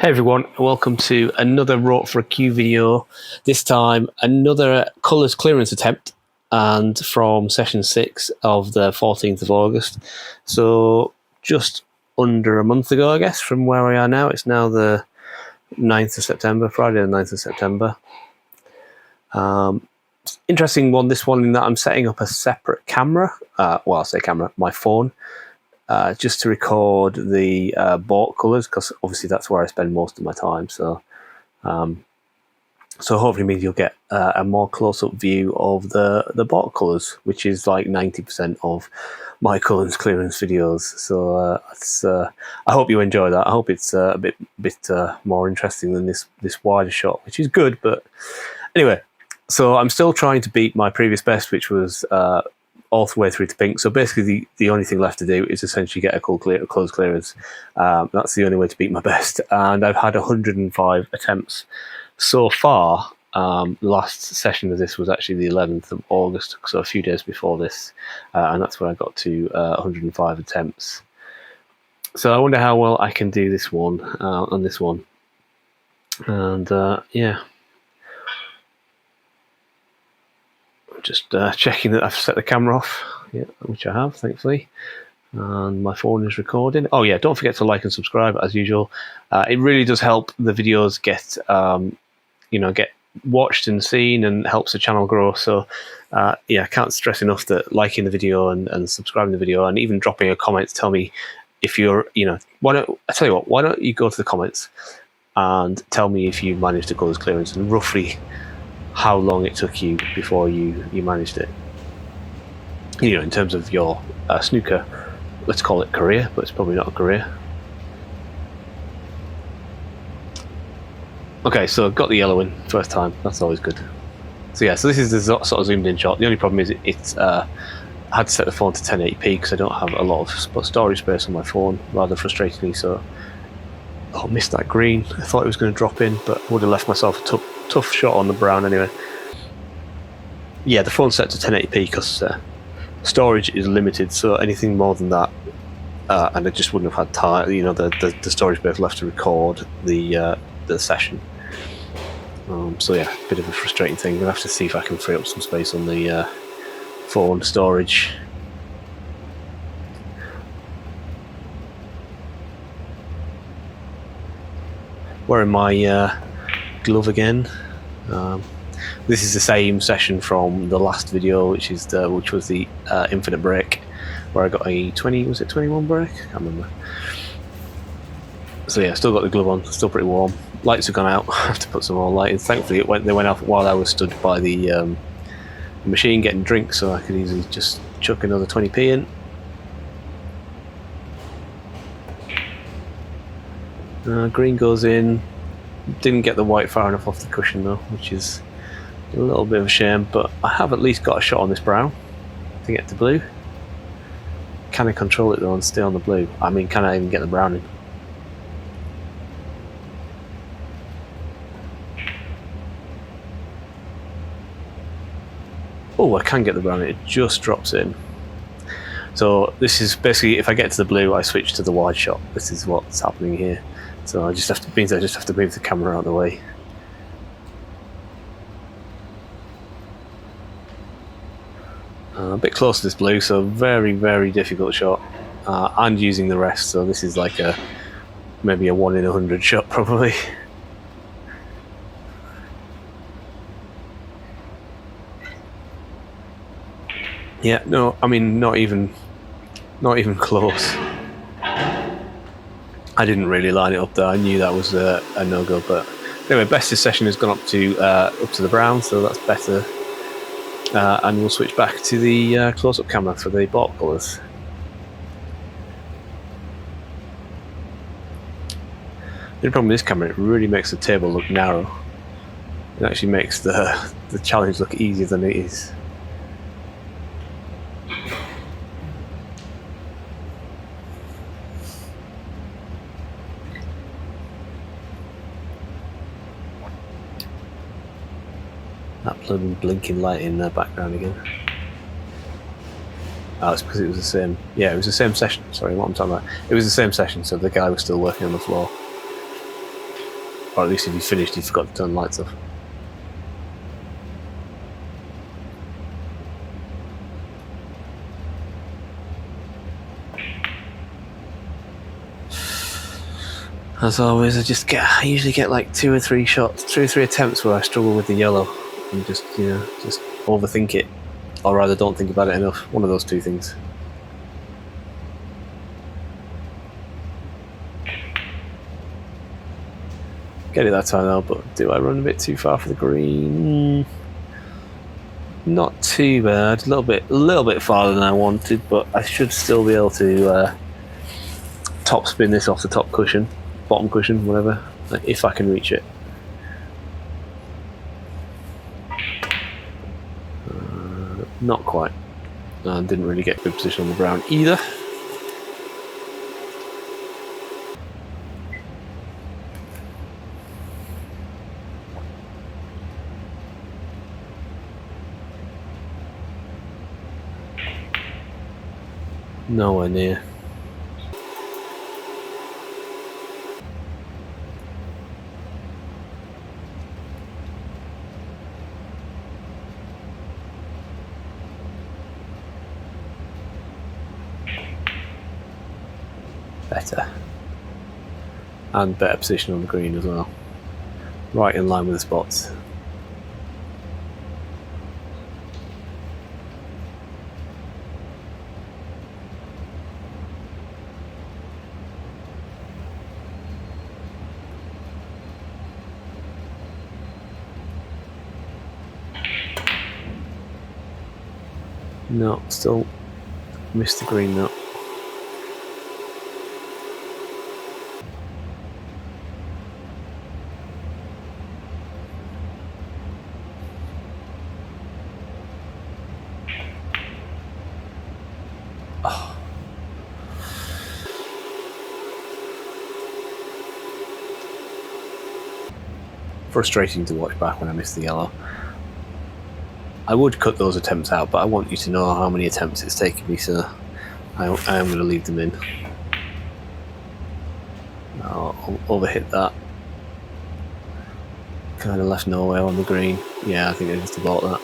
Hey everyone, welcome to another Wrote for a Cue video. This time another colours clearance attempt, and from session 6 of the 14th of August. So just under a month ago, I guess, from where we are now. It's now the 9th of September, Friday the 9th of September. Interesting one, this one, in that I'm setting up a separate camera. Well, I say camera, my phone. Just to record the bought colours, because obviously that's where I spend most of my time. So hopefully means you'll get a more close-up view of the bought colours, which is like 90% of my colours clearance videos. So I hope you enjoy that. I hope it's a bit more interesting than this wider shot, which is good. But anyway, so I'm still trying to beat my previous best, which was all the way through to pink. So basically the only thing left to do is essentially get a close clearance. That's the only way to beat my best, and I've had 105 attempts so far. The last session of this was actually the 11th of August, so a few days before this, and that's when I got to 105 attempts. So I wonder how well I can do this one on this one. And yeah, just checking that I've set the camera off, yeah, which I have, thankfully, and my phone is recording. Oh yeah, don't forget to like and subscribe as usual. It really does help the videos get get watched and seen, and helps the channel grow. So yeah, I can't stress enough that liking the video and subscribing to the video, and even dropping a comment to tell me if you're, why don't you go to the comments and tell me if you managed to go this clearance, and roughly how long it took you before you managed it. In terms of your snooker, let's call it career, but it's probably not a career. Okay, so got the yellow in first time. That's always good. So yeah, so this is the sort of zoomed in shot. The only problem is it's I had to set the phone to 1080p because I don't have a lot of storage space on my phone, rather frustratingly. So I missed that green. I thought it was going to drop in, but would have left myself a tough shot on the brown anyway. Yeah, the phone's set to 1080p because storage is limited, so anything more than that, and I just wouldn't have had time, the storage space left to record the session. So yeah, a bit of a frustrating thing. I'm gonna have to see if I can free up some space on the phone storage. Wearing my glove again. This is the same session from the last video, which was the infinite break, where I got a 21 break? I can't remember. So yeah, still got the glove on, still pretty warm. Lights have gone out. I have to put some more light in. Thankfully, they went off while I was stood by the machine getting drinks, so I could easily just chuck another 20p in. Green goes in. Didn't get the white far enough off the cushion though, which is a little bit of a shame, but I have at least got a shot on this brown to get to blue. Can I control it though and stay on the blue? I mean, can I even get the brown in? Oh, I can get the brown in. It just drops in. So this is basically, if I get to the blue, I switch to the wide shot. This is what's happening here. So I just have to move the camera out of the way. A bit close to this blue, so very, very difficult shot, and using the rest. So this is like maybe a 1 in 100 shot probably. Yeah, no, I mean not even close. I didn't really line it up there. I knew that was a no-go, but anyway, bestest session has gone up to the brown, so that's better. And we'll switch back to the close-up camera for the bought colours. The problem with this camera, it really makes the table look narrow. It actually makes the challenge look easier than it is. That bloody blinking light in the background again. Oh, it's because it was the same. Yeah, it was the same session. Sorry, what I'm talking about. It was the same session, so the guy was still working on the floor. Or at least if he's finished, he's forgot to turn the lights off. As always, I usually get like 2 or 3 shots, 2 or 3 attempts where I struggle with the yellow and just overthink it, or rather don't think about it enough. One of those two things. Get it that time though, but do I run a bit too far for the green? Not too bad. A little bit farther than I wanted, but I should still be able to top spin this off the top cushion. Bottom cushion, whatever, if I can reach it. Not quite. Didn't really get good position on the brown either. Nowhere near. Better. And better position on the green as well. Right in line with the spots. No, still missed the green note. Frustrating to watch back when I miss the yellow. I would cut those attempts out, but I want you to know how many attempts it's taken me, so I am going to leave them in. I'll overhit that. Kind of left nowhere on the green. Yeah, I think I just about that.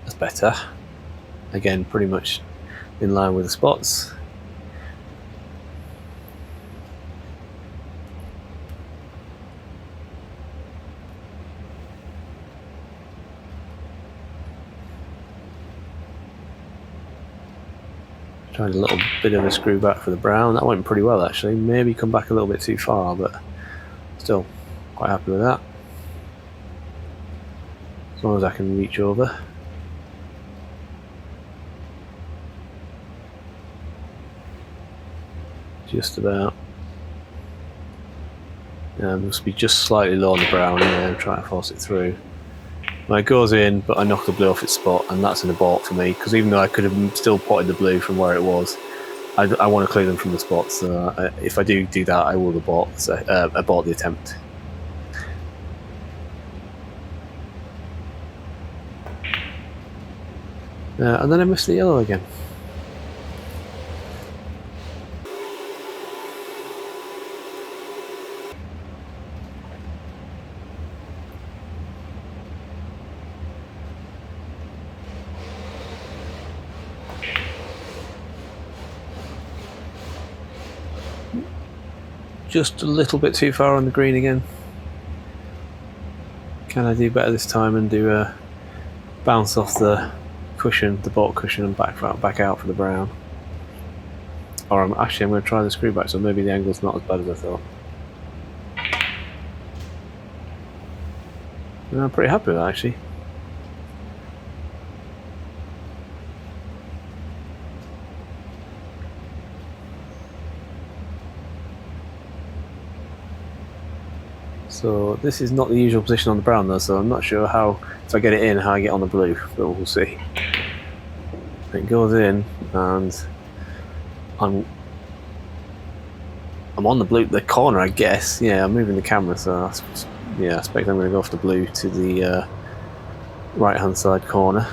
That's better. Again, pretty much in line with the spots. Tried a little bit of a screw back for the brown. That went pretty well actually. Maybe come back a little bit too far, but still quite happy with that. As long as I can reach over. Just about. Must be just slightly low on the brown. Yeah, I'm trying to force it through. Well, it goes in, but I knock the blue off its spot, and that's an abort for me. Because even though I could have still potted the blue from where it was, I want to clear them from the spots. So if I do that, I will abort the attempt. And then I missed the yellow again. Just a little bit too far on the green again. Can I do better this time and do a bounce off the cushion, the bottom cushion, and back out for the brown? Or I'm going to try the screw back, so maybe the angle's not as bad as I thought. And I'm pretty happy with that actually. So this is not the usual position on the brown though, so I'm not sure how, if I get it in, how I get on the blue, but we'll see. It goes in, and I'm on the blue, the corner I guess. Yeah, I'm moving the camera, so that's Yeah, I expect I'm going to go for the blue to the right hand side corner.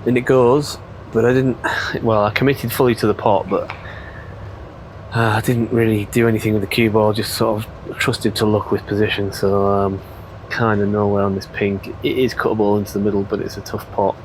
And it goes, but I didn't, well, I committed fully to the pot, but I didn't really do anything with the cue ball, just sort of trusted to luck with position, so kind of nowhere on this pink. It is cuttable into the middle, but it's a tough pot.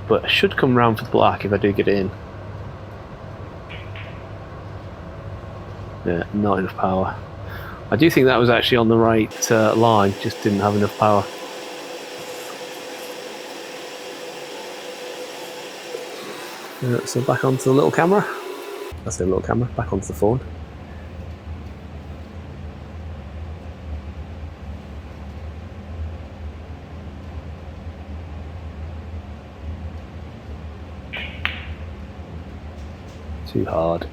But I should come round for the black if I do get it in. Yeah, not enough power. I do think that was actually on the right line, just didn't have enough power. So back onto the little camera. That's the little camera, back onto the phone. Too hard.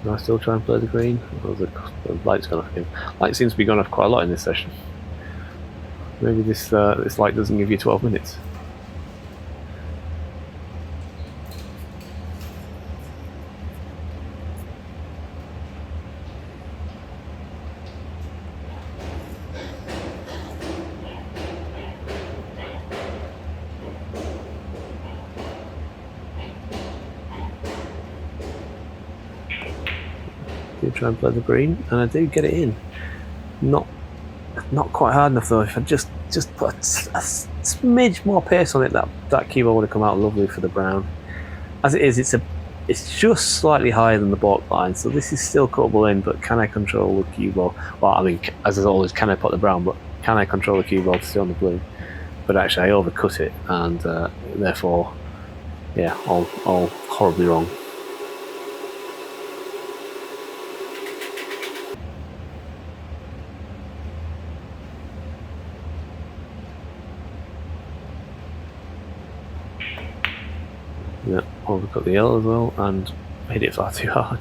Can I still try and play the green? Oh, the light's gone off again. Light seems to be gone off quite a lot in this session. Maybe this light doesn't give you 12 minutes. Do try and play the green, and I do get it in. Not quite hard enough though. If I just put a smidge more pace on it, that cue ball would have come out lovely for the brown. As it is, it's just slightly higher than the baulk line, so this is still cuttable in, but can I control the cue ball? Well, I mean, as always, can I put the brown, but can I control the cue ball to stay on the blue? But actually I overcut it, and therefore, yeah, all horribly wrong. Yeah, overcut the yellow as well, and hit it far too hard.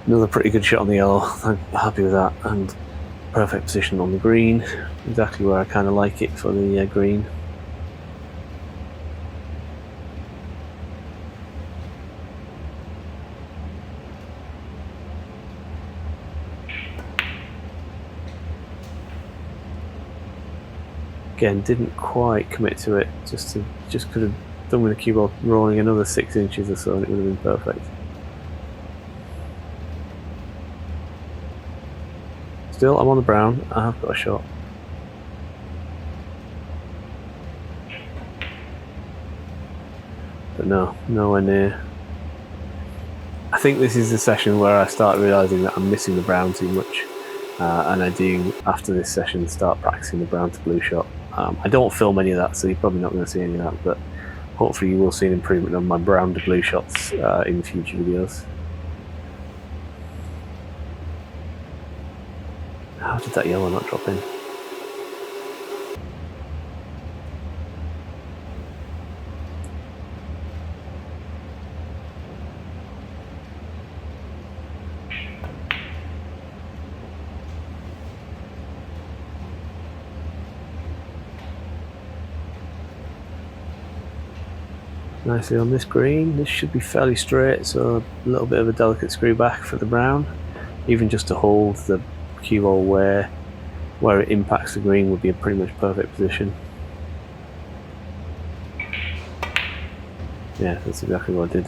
Another pretty good shot on the yellow. I'm happy with that, and perfect position on the green. Exactly where I kind of like it for the green. Again, didn't quite commit to it. Just could have done with the cue ball rolling another 6 inches or so, and it would have been perfect. Still, I'm on the brown. I have got a shot. But no, nowhere near. I think this is the session where I start realising that I'm missing the brown too much. And I do, after this session, start practicing the brown to blue shot. I don't film any of that, so you're probably not going to see any of that, but hopefully you will see an improvement on my brown to blue shots in future videos. How did that yellow not drop in? Nicely on this green. This should be fairly straight, so a little bit of a delicate screw back for the brown. Even just to hold the cue ball where it impacts the green would be a pretty much perfect position. Yeah, that's exactly what I did.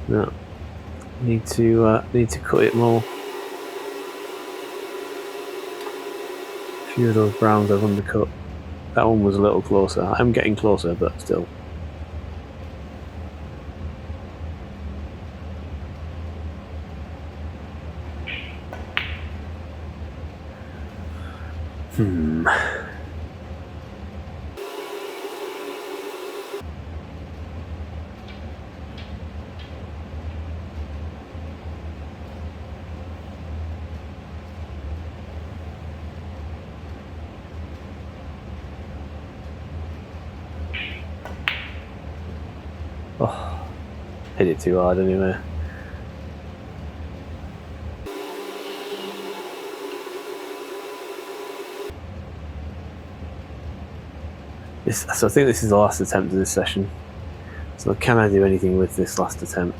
No, Need to cut it more. A few of those browns I've undercut. That one was a little closer. I'm getting closer, but still. Oh, hit it too hard anyway. So I think this is the last attempt of this session. So can I do anything with this last attempt?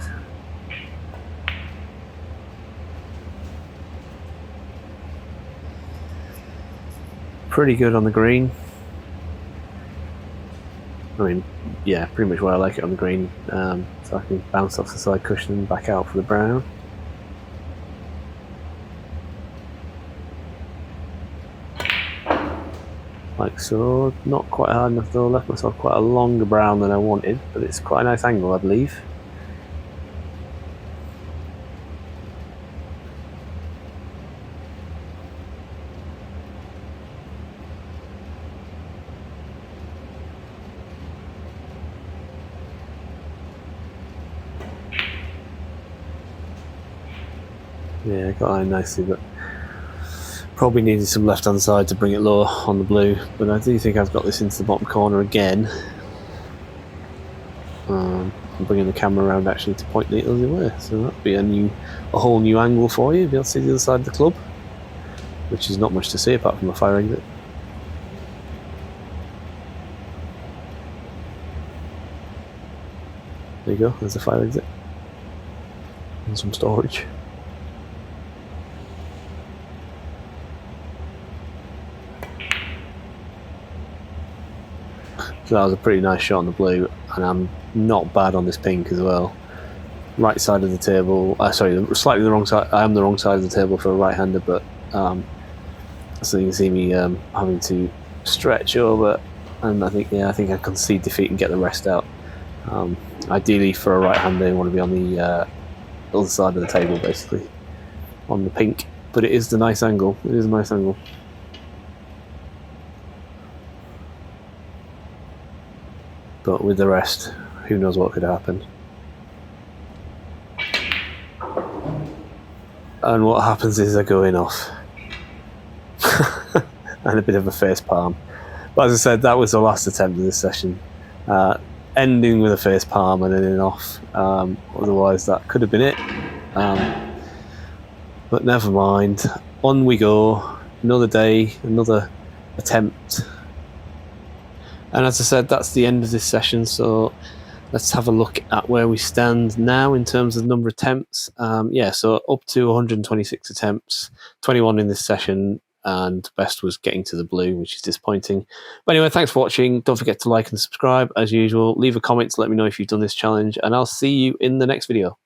Pretty good on the green. I mean, yeah, pretty much where I like it on the green. So I can bounce off the side cushion and back out for the brown. Like so. Not quite hard enough though. Left myself quite a longer brown than I wanted, but it's quite a nice angle, I believe. Yeah, got that nicely, but probably needed some left-hand side to bring it lower on the blue. But I do think I've got this into the bottom corner again. I'm bringing the camera around actually to point the other way, so that'll be a whole new angle for you. You'll be able to see the other side of the club, which is not much to see apart from a fire exit. There you go. There's a fire exit and some storage. So that was a pretty nice shot on the blue, and I'm not bad on this pink as well. Right side of the table, sorry, slightly the wrong side. I am the wrong side of the table for a right-hander, but so you can see me having to stretch over, and I think I concede defeat and get the rest out. Ideally, for a right-hander, you want to be on the other side of the table, basically, on the pink. But it is the nice angle. It is a nice angle. But with the rest, who knows what could happen. And what happens is I go in off. And a bit of a face palm. But as I said, that was the last attempt of this session. Ending with a face palm and then in off. Otherwise, that could have been it. But never mind. On we go. Another day, another attempt. And as I said, that's the end of this session, so let's have a look at where we stand now in terms of number of attempts. So up to 126 attempts, 21 in this session, and best was getting to the blue, which is disappointing. But anyway, thanks for watching. Don't forget to like and subscribe as usual. Leave a comment to let me know if you've done this challenge, and I'll see you in the next video.